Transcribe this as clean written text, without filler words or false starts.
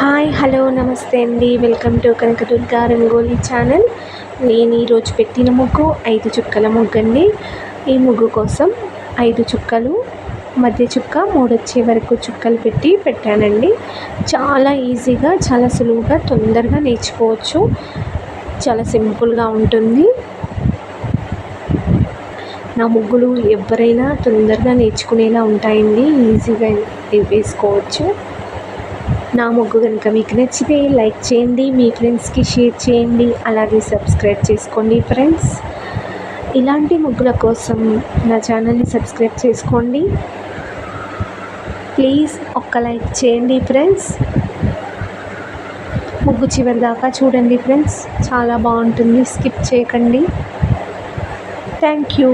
Hi hello నమస్తే అండి. Welcome to Kanakadurga rangoli channel. నేను ఈరోజు పెట్టిన ముగ్గు 5 చుక్కల ముగ్గు అండి. ఈ ముగ్గు కోసం 5 చుక్కలు, మధ్య చుక్క 3 వచ్చే వరకు చుక్కలు పెట్టానండి. చాలా ఈజీగా, చాలా సులువుగా, తొందరగా నేర్చుకోవచ్చు. చాలా సింపుల్గా ఉంటుంది. నా ముగ్గులు ఎవరైనా తొందరగా నేర్చుకునేలా ఉంటాయండి. ఈజీగా వేసుకోవచ్చు. నా ముగ్గు కనుక మీకు నచ్చితే లైక్ చేయండి, మీ ఫ్రెండ్స్కి షేర్ చేయండి, అలాగే సబ్స్క్రైబ్ చేసుకోండి ఫ్రెండ్స్. ఇలాంటి ముగ్గుల కోసం నా ఛానల్ని సబ్స్క్రైబ్ చేసుకోండి. ప్లీజ్ ఒక్క లైక్ చేయండి ఫ్రెండ్స్. ముగ్గు చివరి దాకా చూడండి ఫ్రెండ్స్, చాలా బాగుంటుంది. స్కిప్ చేయకండి. Thank you.